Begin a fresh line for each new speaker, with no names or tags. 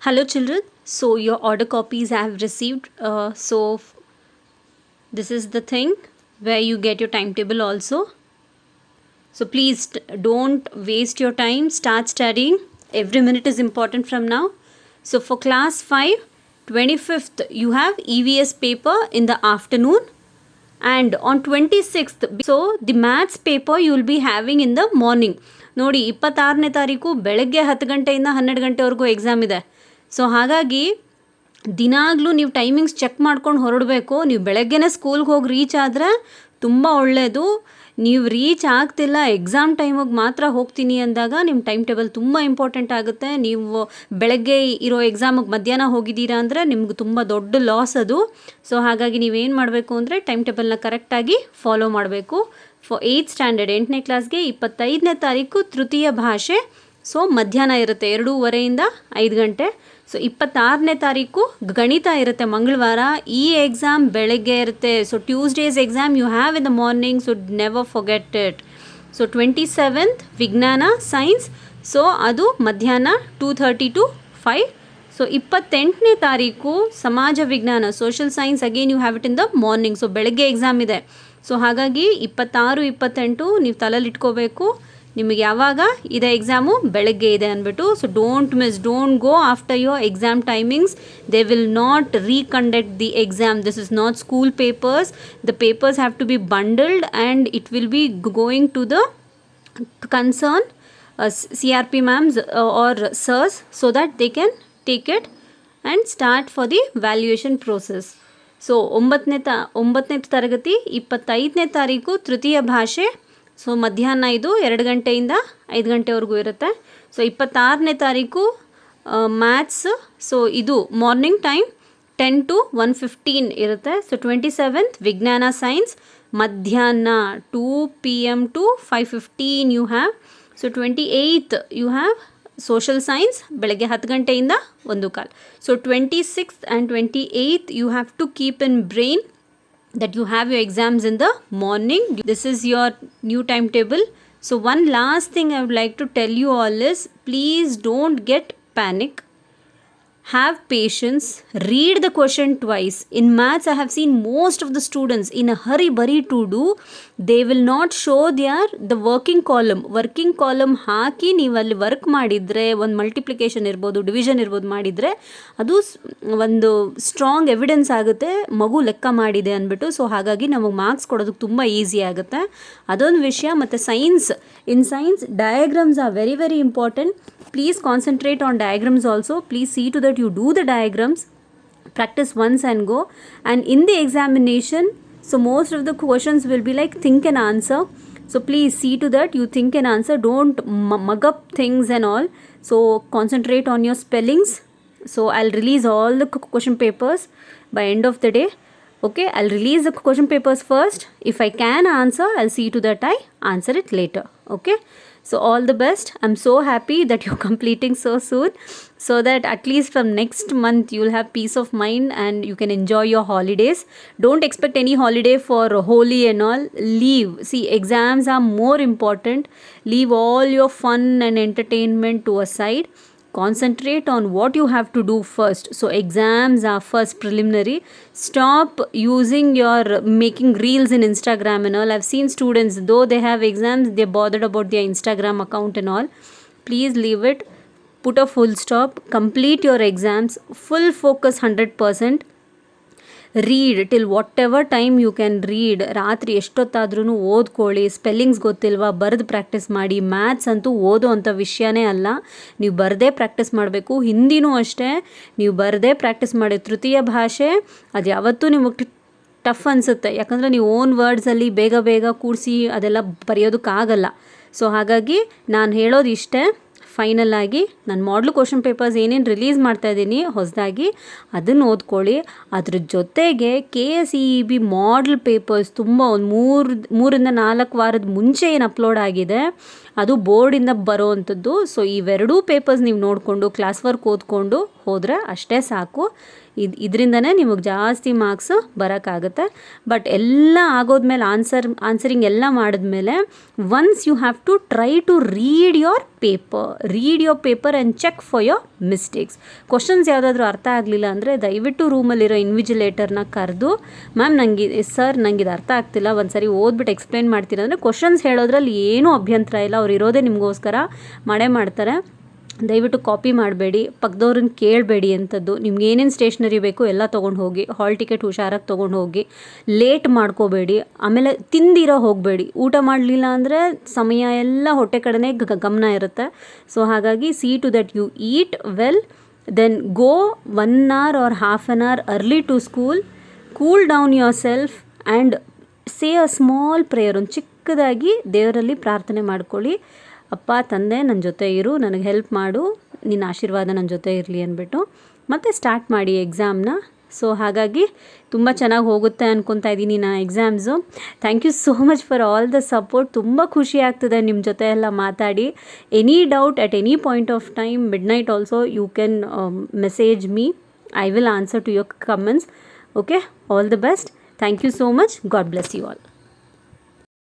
Hello children, so your order copies I have received. This is the thing where you get your timetable also. So please don't waste your time, start studying. Every minute is important from now. So for class 5, 25th you have EVS paper in the afternoon, and on 26th, so the maths paper you will be having in the morning. ನೋಡಿ 26ನೇ ತಾರೀಕು ಬೆಳಗ್ಗೆ 10 ಗಂಟೆಯಿಂದ 12 ಗಂಟೆವರೆಗೂ exam ಇದೆ. So ಹಾಗಾಗಿ ದಿನಾಗಲೂ ನೀವು timings check ಮಾಡ್ಕೊಂಡು ಹೊರಡಬೇಕು. ನೀವು ಬೆಳಗ್ಗೆನೇ ಸ್ಕೂಲ್ಗೆ ಹೋಗಿ ರೀಚ್ ಆದರೆ ತುಂಬ ಒಳ್ಳೆಯದು. ನೀವು ರೀಚ್ ಆಗ್ತಿಲ್ಲ, ಎಕ್ಸಾಮ್ ಟೈಮಿಗೆ ಮಾತ್ರ ಹೋಗ್ತೀನಿ ಅಂದಾಗ ನಿಮ್ಮ ಟೈಮ್ ಟೇಬಲ್ ತುಂಬ ಇಂಪಾರ್ಟೆಂಟ್ ಆಗುತ್ತೆ. ನೀವು ಬೆಳಗ್ಗೆ ಇರೋ ಎಕ್ಸಾಮಿಗೆ ಮಧ್ಯಾಹ್ನ ಹೋಗಿದ್ದೀರಾ ಅಂದರೆ ನಿಮ್ಗೆ ತುಂಬ ದೊಡ್ಡ ಲಾಸ್ ಅದು. ಸೊ ಹಾಗಾಗಿ ನೀವೇನು ಮಾಡಬೇಕು ಅಂದರೆ ಟೈಮ್ ಟೇಬಲ್ನ ಕರೆಕ್ಟಾಗಿ ಫಾಲೋ ಮಾಡಬೇಕು. ಫಾರ್ 8th ಸ್ಟ್ಯಾಂಡರ್ಡ್ 8ನೇ ಕ್ಲಾಸ್ಗೆ 25ನೇ ತಾರೀಕು ತೃತೀಯ ಭಾಷೆ. ಸೊ ಮಧ್ಯಾಹ್ನ ಇರುತ್ತೆ 2:30ಇಂದ 5 ಗಂಟೆ. ಸೊ 26ನೇ ತಾರೀಕು ಗಣಿತ ಇರುತ್ತೆ ಮಂಗಳವಾರ. ಈ ಎಕ್ಸಾಮ್ ಬೆಳಗ್ಗೆ ಇರುತ್ತೆ. So Tuesday's exam you have in the morning, so never forget it. So 27th ವಿಜ್ಞಾನ ಸೈನ್ಸ್, ಸೊ ಅದು ಮಧ್ಯಾಹ್ನ 2:30 to 5. ಸೊ 28ನೇ ತಾರೀಕು ಸಮಾಜ ವಿಜ್ಞಾನ social science, again you have it in the morning. So ಬೆಳಗ್ಗೆ ಎಕ್ಸಾಮ್ ಇದೆ. ಸೊ ಹಾಗಾಗಿ 26, 28 ನೀವು ತಲೆಯಲ್ಲಿ ಇಟ್ಕೋಬೇಕು. ನಿಮಗೆ ಯಾವಾಗ ಇದೆ ಎಕ್ಸಾಮು ಬೆಳಗ್ಗೆ ಇದೆ ಅಂದ್ಬಿಟ್ಟು. So don't miss, don't go after your exam timings. They will not reconduct the exam. This is not school papers. The papers have to be bundled and it will be going to the concern CRP ma'ams or sirs, so that they can take it and start for the valuation process. So 9ನೇ ತರಗತಿ 25ನೇ ತಾರೀಕು ತೃತೀಯ ಭಾಷೆ. So ಮಧ್ಯಾಹ್ನ ಇದು 2 ಗಂಟೆಯಿಂದ 5 ಗಂಟೆವರೆಗೂ ಇರುತ್ತೆ. ಸೊ 26ನೇ ತಾರೀಕು ಮ್ಯಾಥ್ಸ್. ಸೊ ಇದು ಮಾರ್ನಿಂಗ್ ಟೈಮ್ 10 to 1:15 ಇರುತ್ತೆ. ಸೊ 27th ವಿಜ್ಞಾನ ಸೈನ್ಸ್ ಮಧ್ಯಾಹ್ನ 2 PM to 5:15 you have. So 28th you have social science ಬೆಳಗ್ಗೆ 10 ಗಂಟೆಯಿಂದ 1:15. So 26th and 28th you have to keep in brain that you have your exams in the morning. This is your new timetable. So one last thing I would like to tell you all is, please don't get panic. Have patience, read the question twice. In maths I have seen most of the students in a hurry to do, they will not show the working column ಹಾಕಿ ನೀವು ಅಲ್ಲಿ work ಮಾಡಿದರೆ, ಒಂದು multiplication ಇರ್ಬೋದು, division ಇರ್ಬೋದು ಮಾಡಿದರೆ ಅದು ಒಂದು strong evidence ಆಗುತ್ತೆ ಮಗು ಲೆಕ್ಕ ಮಾಡಿದೆ ಅಂದ್ಬಿಟ್ಟು. ಸೊ ಹಾಗಾಗಿ ನಮಗೆ ಮಾರ್ಕ್ಸ್ ಕೊಡೋದಕ್ಕೆ ತುಂಬ ಈಸಿ ಆಗುತ್ತೆ. ಅದೊಂದು ವಿಷಯ. ಮತ್ತು in science diagrams are very very important. Please concentrate on diagrams also. Please see to that you do the diagrams. Practice once and go. And in the examination, so most of the questions will be like think and answer. So please see to that you think and answer. Don't mug up things and all. So concentrate on your spellings. So I'll release all the question papers by end of the day. Okay, I'll release the question papers first. If I can answer, I'll see to that I answer it later. Okay. So all the best. I'm so happy that you're completing so soon, so that at least from next month you'll have peace of mind and you can enjoy your holidays. Don't expect any holiday for Holi and all. Leave. See, exams are more important. Leave all your fun and entertainment to a side. Concentrate on what you have to do first. So exams are first preliminary. Stop using making reels in Instagram and all. I've seen students, though they have exams, they're bothered about their Instagram account and all. Please leave it. Put a full stop. Complete your exams. Full focus 100%. Read till whatever time you can read. ರಾತ್ರಿ ಎಷ್ಟೊತ್ತಾದ್ರೂ ಓದ್ಕೊಳ್ಳಿ. Spellings ಗೊತ್ತಿಲ್ವಾ ಬರೆದು practice ಮಾಡಿ. Maths ಅಂತೂ ಓದೋ ಅಂಥ ವಿಷಯನೇ ಅಲ್ಲ, ನೀವು ಬರದೇ ಪ್ರಾಕ್ಟೀಸ್ ಮಾಡಬೇಕು. ಹಿಂದಿನೂ ಅಷ್ಟೇ ನೀವು ಬರದೇ ಪ್ರಾಕ್ಟೀಸ್ ಮಾಡಿ. ತೃತೀಯ ಭಾಷೆ ಅದು ಯಾವತ್ತೂ ನಿಮಗೆ ಟಫ್ ಅನಿಸುತ್ತೆ, ಯಾಕಂದರೆ ನೀವು ಓನ್ ವರ್ಡ್ಸಲ್ಲಿ ಬೇಗ ಕೂಡಿಸಿ ಅದೆಲ್ಲ ಬರೆಯೋದಕ್ಕಾಗಲ್ಲ. ಸೊ ಹಾಗಾಗಿ ನಾನು ಹೇಳೋದು ಇಷ್ಟೇ. ಫೈನಲ್ ಆಗಿ ನಾನು ಮಾಡಲ್ ಕ್ವಶನ್ ಪೇಪರ್ಸ್ ಏನೇನು ರಿಲೀಸ್ ಮಾಡ್ತಾಯಿದ್ದೀನಿ ಹೊಸದಾಗಿ, ಅದನ್ನು ಓದ್ಕೊಳ್ಳಿ. ಅದ್ರ ಜೊತೆಗೆ KSEEB ಮಾಡಲ್ ಪೇಪರ್ಸ್ ತುಂಬ ಒಂದು 3 ರಿಂದ 4 ವಾರದ ಮುಂಚೆ ಏನು ಅಪ್ಲೋಡ್ ಆಗಿದೆ ಅದು ಬೋರ್ಡಿಂದ ಬರೋವಂಥದ್ದು. ಸೊ ಇವೆರಡೂ ಪೇಪರ್ಸ್ ನೀವು ನೋಡಿಕೊಂಡು ಕ್ಲಾಸ್ ವರ್ಕ್ ಓದ್ಕೊಂಡು ಹೋದರೆ ಅಷ್ಟೇ ಸಾಕು. ಇದರಿಂದನೇ ನಿಮಗೆ ಜಾಸ್ತಿ ಮಾರ್ಕ್ಸ್ ಬರೋಕ್ಕಾಗುತ್ತೆ. ಬಟ್ ಎಲ್ಲ ಆಗೋದ್ಮೇಲೆ ಆನ್ಸರಿಂಗ್ ಎಲ್ಲ ಮಾಡಿದ್ಮೇಲೆ once you have to try to read your paper and check for your mistakes. Questions ಯಾವುದಾದ್ರೂ ಅರ್ಥ ಆಗಲಿಲ್ಲ ಅಂದರೆ ದಯವಿಟ್ಟು ರೂಮಲ್ಲಿರೋ ಇನ್ವಿಜಿಲೇಟರ್ನ ಕರೆದು, ಮ್ಯಾಮ್ ನಂಗೆ ಇದು ಅರ್ಥ ಆಗ್ತಿಲ್ಲ, ಒಂದು ಸರಿ ಓದ್ಬಿಟ್ಟು ಎಕ್ಸ್ಪ್ಲೇನ್ ಮಾಡ್ತೀರಾ ಅಂದರೆ ಕ್ವಶನ್ಸ್ ಹೇಳೋದ್ರಲ್ಲಿ ಏನೂ ಅಭ್ಯಂತರ ಇಲ್ಲ. ಅವ್ರು ಇರೋದೇ ನಿಮಗೋಸ್ಕರ ಮಾಡೇ ಮಾಡ್ತಾರೆ. ದಯವಿಟ್ಟು ಕಾಪಿ ಮಾಡಬೇಡಿ, ಪಕ್ಕದವ್ರನ್ನ ಕೇಳಬೇಡಿ ಅಂಥದ್ದು. ನಿಮ್ಗೆ ಏನೇನು ಸ್ಟೇಷ್ನರಿ ಬೇಕು ಎಲ್ಲ ತೊಗೊಂಡು ಹೋಗಿ, ಹಾಲ್ ಟಿಕೆಟ್ ಹುಷಾರಾಗಿ ತೊಗೊಂಡು ಹೋಗಿ, ಲೇಟ್ ಮಾಡ್ಕೋಬೇಡಿ. ಆಮೇಲೆ ತಿಂದಿರೋ ಹೋಗಬೇಡಿ. ಊಟ ಮಾಡಲಿಲ್ಲ ಅಂದರೆ ಸಮಯ ಎಲ್ಲ ಹೊಟ್ಟೆ ಕಡೆನೇ ಗಮನ ಇರುತ್ತೆ. ಸೊ ಹಾಗಾಗಿ see to that you eat well, then go 1 hour or half an hour early to school, cool down yourself and say a small prayer. ಒಂದು ಚಿಕ್ಕದಾಗಿ ದೇವರಲ್ಲಿ ಪ್ರಾರ್ಥನೆ ಮಾಡ್ಕೊಳ್ಳಿ, ಅಪ್ಪ ತಂದೆ ನನ್ನ ಜೊತೆ ಇರು, ನನಗೆ ಹೆಲ್ಪ್ ಮಾಡು, ನಿನ್ನ ಆಶೀರ್ವಾದ ನನ್ನ ಜೊತೆ ಇರಲಿ ಅಂದ್ಬಿಟ್ಟು ಮತ್ತೆ ಸ್ಟಾರ್ಟ್ ಮಾಡಿ ಎಕ್ಸಾಮ್ನ. ಸೊ ಹಾಗಾಗಿ ತುಂಬ ಚೆನ್ನಾಗಿ ಹೋಗುತ್ತೆ ಅಂದ್ಕೊತಾ ಇದ್ದೀನಿ ನಾನು exams. Thank you so much for all the support. ತುಂಬ ಖುಷಿ ಆಗ್ತದೆ ನಿಮ್ಮ ಜೊತೆ ಎಲ್ಲ ಮಾತಾಡಿ. Any doubt at any point of time, midnight also you can message me. I will answer to your comments. Okay, all the best. Thank you so much. God bless you all.